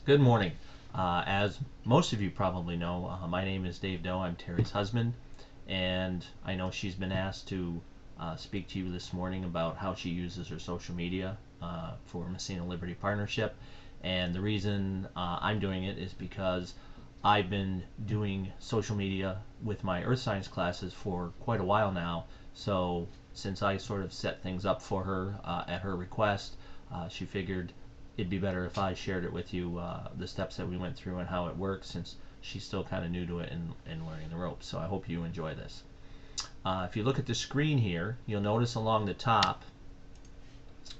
Good morning. As most of you probably know, my name is Dave Doe. I'm Terry's husband, and I know she's been asked to speak to you this morning about how she uses her social media for Messina Liberty Partnership. And the reason I'm doing it is because I've been doing social media with my earth science classes for quite a while now. So since I sort of set things up for her at her request, she figured it'd be better if I shared it with you, the steps that we went through and how it works, since she's still kind of new to it and learning the ropes. So I hope you enjoy this. If you look at the screen here, you'll notice along the top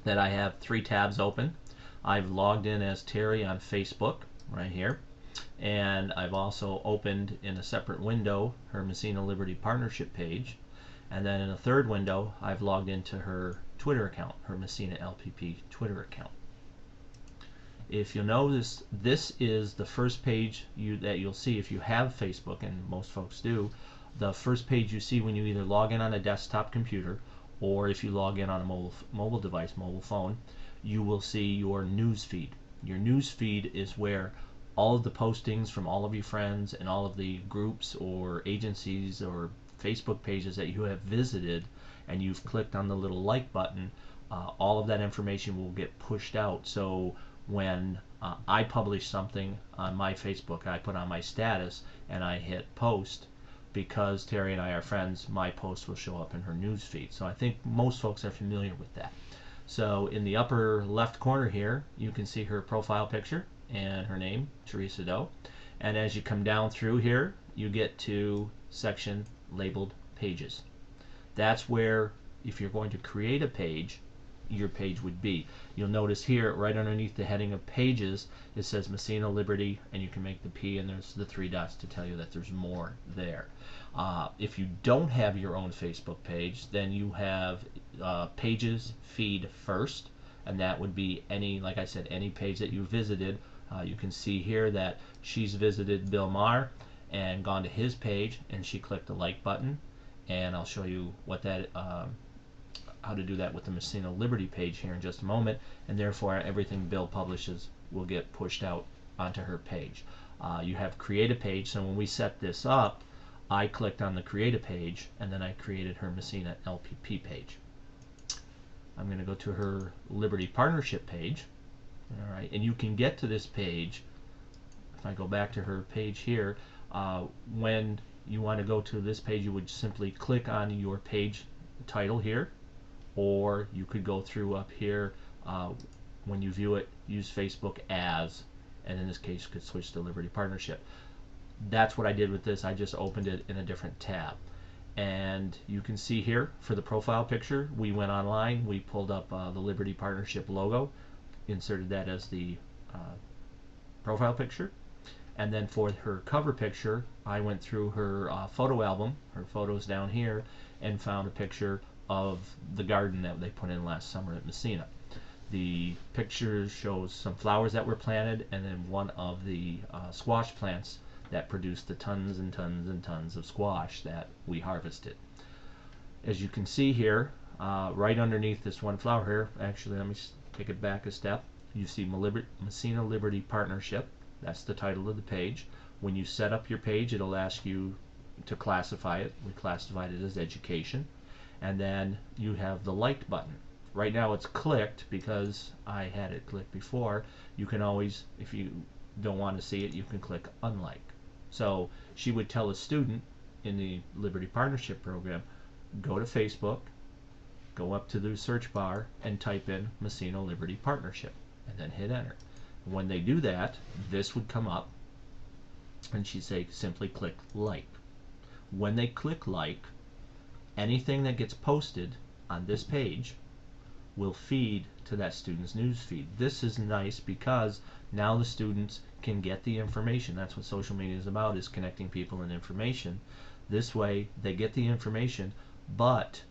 that I have 3 tabs open. I've logged in as Terry on Facebook right here, and I've also opened in a separate window her Messina Liberty Partnership page, and then in a third window I've logged into her Twitter account, her Messina LPP Twitter account. If you'll notice, this is the first page that you'll see if you have Facebook, and most folks do. The first page you see when you either log in on a desktop computer or if you log in on a mobile device, mobile phone, you will see your news feed. Your news feed is where all of the postings from all of your friends and all of the groups or agencies or Facebook pages that you have visited and you've clicked on the little like button, all of that information will get pushed out. So when I publish something on my Facebook, I put on my status and I hit post, because Terry and I are friends, my post will show up in her news feed. So I think most folks are familiar with that. So in the upper left corner here, you can see her profile picture and her name, Teresa Doe. And as you come down through here, you get to section labeled pages. That's where, if you're going to create a page, your page would be. You'll notice here right underneath the heading of pages it says Messina Liberty, and you can make the P and there's the 3 dots to tell you that there's more there. If you don't have your own Facebook page, then you have pages feed first, and that would be any, like I said, any page that you visited. You can see here that she's visited Bill Maher and gone to his page, and she clicked the like button, and I'll show you what that how to do that with the Messina Liberty page here in just a moment, and therefore everything Bill publishes will get pushed out onto her page. You have create a page, so when we set this up, I clicked on the create a page and then I created her Messina LPP page. I'm going to go to her Liberty Partnership page. Alright, and you can get to this page, if I go back to her page here, when you want to go to this page you would simply click on your page title here, or you could go through up here when you view it, use Facebook as, and in this case you could switch to Liberty Partnership. That's what I did with this. I just opened it in a different tab, and you can see here for the profile picture, we went online, we pulled up the Liberty Partnership logo, inserted that as the profile picture, and then for her cover picture I went through her photo album, her photos down here, and found a picture of the garden that they put in last summer at Messina. The picture shows some flowers that were planted, and then one of the squash plants that produced the tons and tons and tons of squash that we harvested. As you can see here, right underneath this one flower here, actually let me take it back a step, you see Messina Liberty Partnership. That's the title of the page. When you set up your page, it'll ask you to classify it. We classified it as education. And then you have the like button. Right now it's clicked because I had it clicked before. You can always, if you don't want to see it, you can click unlike. So she would tell a student in the Liberty Partnership program, go to Facebook, go up to the search bar and type in Messina Liberty Partnership, and then hit enter. When they do that, this would come up, and she'd say simply click like. When they click like, anything that gets posted on this page will feed to that student's news feed. This is nice because now the students can get the information. That's what social media is about, is connecting people and information. This way they get the information, but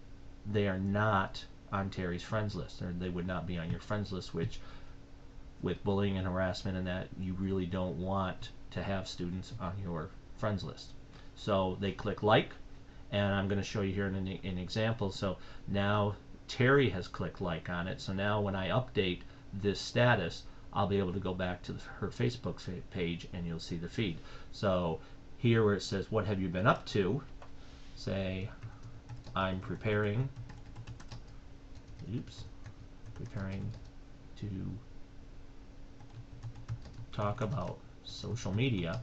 they are not on Terry's friends list, or they would not be on your friends list, which with bullying and harassment and that, you really don't want to have students on your friends list. So they click like, and I'm going to show you here an example. So now Terry has clicked like on it, so now when I update this status, I'll be able to go back to her Facebook page and you'll see the feed. So here where it says, what have you been up to? Say, I'm preparing to talk about social media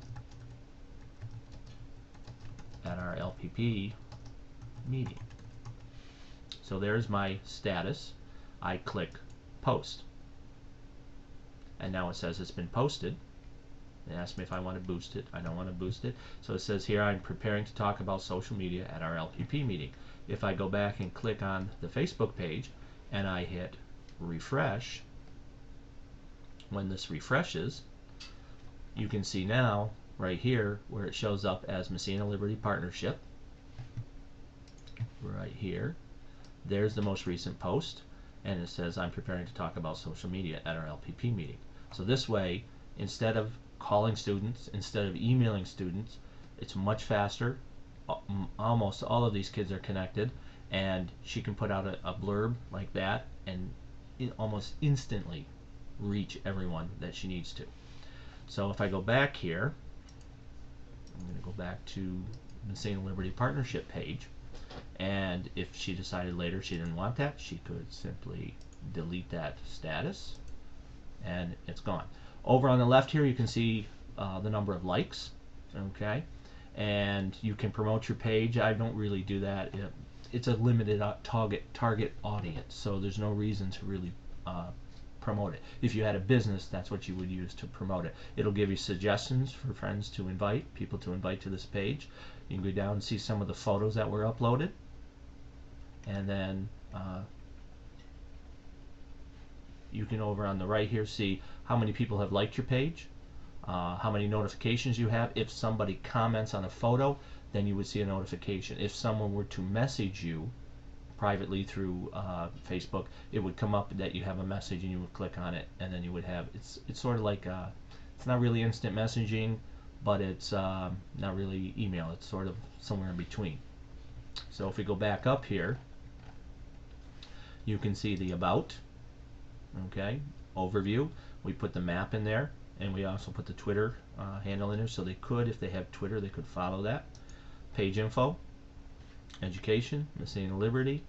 at our LPP meeting. So there's my status. I click post. And now it says it's been posted. They asked me if I want to boost it. I don't want to boost it. So it says here, I'm preparing to talk about social media at our LPP meeting. If I go back and click on the Facebook page and I hit refresh, when this refreshes, you can see now right here where it shows up as Messina Liberty Partnership. Right here. There's the most recent post, and it says I'm preparing to talk about social media at our LPP meeting. So this way, instead of calling students, instead of emailing students, it's much faster. Almost all of these kids are connected, and she can put out a blurb like that and almost instantly reach everyone that she needs to. So if I go back here, I'm going to go back to the Messina Liberty Partnership page, and if she decided later she didn't want that, she could simply delete that status and it's gone. Over on the left here you can see the number of likes, okay, and you can promote your page. I don't really do that. It's a limited target audience, so there's no reason to really promote it. If you had a business, that's what you would use to promote it. It'll give you suggestions for friends to invite, people to invite to this page. You can go down and see some of the photos that were uploaded, and then you can, over on the right here, see how many people have liked your page, how many notifications you have. If somebody comments on a photo, then you would see a notification. If someone were to message you privately through Facebook, it would come up that you have a message and you would click on it, and then you would have, it's sort of like it's not really instant messaging, but it's not really email. It's sort of somewhere in between. So if we go back up here, you can see the about, okay, overview. We put the map in there, and we also put the Twitter handle in there, so they could, if they have Twitter, they could follow that. Page info, education, Messina Liberty.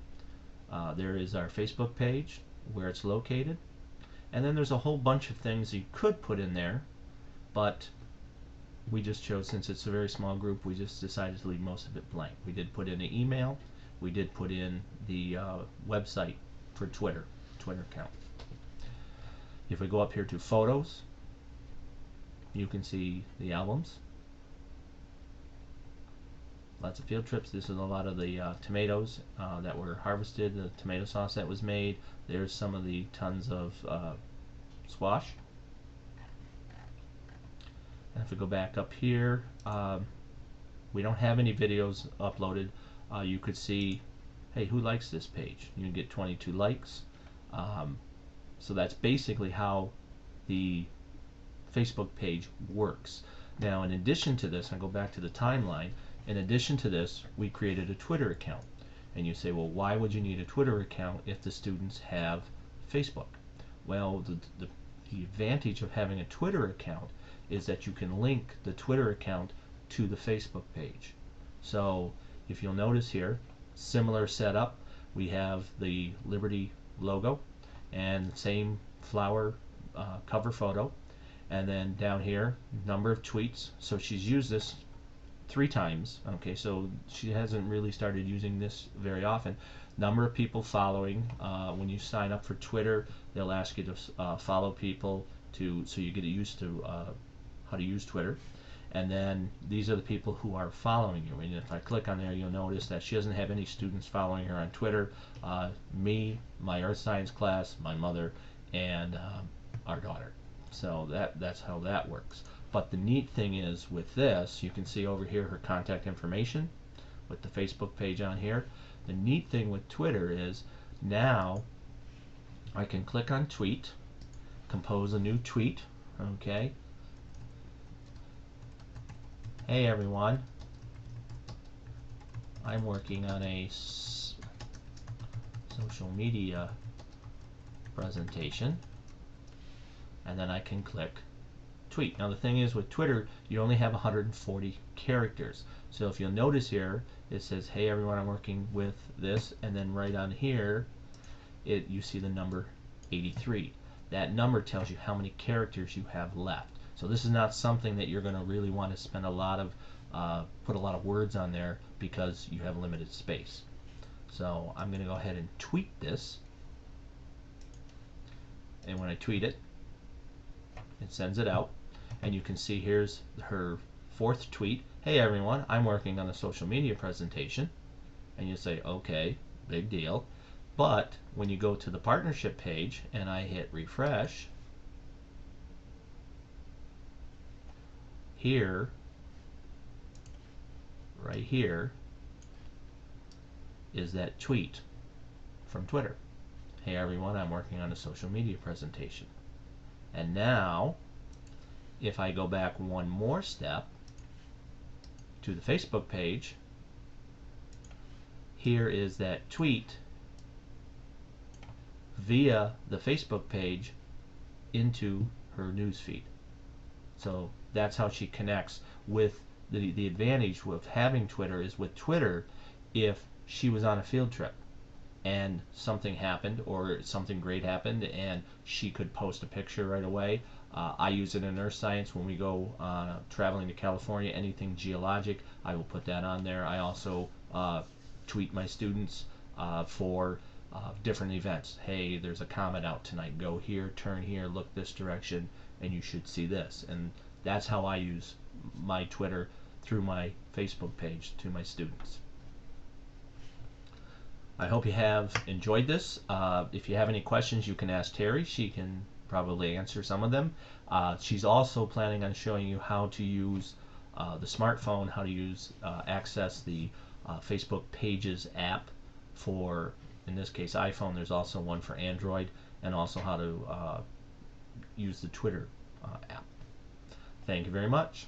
There is our Facebook page, where it's located, and then there's a whole bunch of things you could put in there, but we just chose, since it's a very small group, we just decided to leave most of it blank. We did put in an email, we did put in the website for Twitter account. If we go up here to photos, you can see the albums. Lots of field trips. This is a lot of the tomatoes that were harvested, the tomato sauce that was made. There's some of the tons of squash. And if we go back up here, we don't have any videos uploaded. You could see, hey, who likes this page? You can get 22 likes. So that's basically how the Facebook page works. Now, in addition to this, I'll go back to the timeline. In addition to this, we created a Twitter account. And you say, well, why would you need a Twitter account if the students have Facebook? Well, the advantage of having a Twitter account is that you can link the Twitter account to the Facebook page. So if you'll notice here, similar setup. We have the Liberty logo and same flower cover photo, and then down here, number of tweets. So she's used this 3 times. Okay, so she hasn't really started using this very often. Number of people following. When you sign up for Twitter, they'll ask you to follow people so you get used to how to use Twitter. And then these are the people who are following you. And if I click on there, you'll notice that she doesn't have any students following her on Twitter. Me, my earth science class, my mother, and our daughter. So that's how that works. But the neat thing is with this, you can see over here her contact information with the Facebook page on here. The neat thing with Twitter is now I can click on tweet, compose a new tweet, okay. Hey everyone, I'm working on a social media presentation, and then I can click tweet. Now the thing is, with Twitter you only have 140 characters, so if you'll notice here it says, hey everyone, I'm working with this, and then right on here you see the number 83. That number tells you how many characters you have left. So this is not something that you're going to really want to spend a lot of put a lot of words on there, because you have limited space. So I'm going to go ahead and tweet this, and when I tweet it, it sends it out, and you can see here's her fourth tweet. Hey everyone, I'm working on a social media presentation. And you say, okay, big deal. But when you go to the partnership page and I hit refresh, here, right here, is that tweet from Twitter. Hey everyone, I'm working on a social media presentation. And now, if I go back one more step to the Facebook page, here is that tweet via the Facebook page into her newsfeed. So that's how she connects with the advantage of having Twitter is with Twitter, if she was on a field trip and something happened or something great happened and she could post a picture right away. I use it in earth science when we go traveling to California, anything geologic, I will put that on there. I also tweet my students for different events. Hey, there's a comet out tonight, go here, turn here, look this direction, and you should see this. And that's how I use my Twitter through my Facebook page to my students. I hope you have enjoyed this. If you have any questions, you can ask Terry. She can probably answer some of them. She's also planning on showing you how to use the smartphone, how to use access the Facebook Pages app for, in this case, iPhone. There's also one for Android, and also how to use the Twitter app. Thank you very much.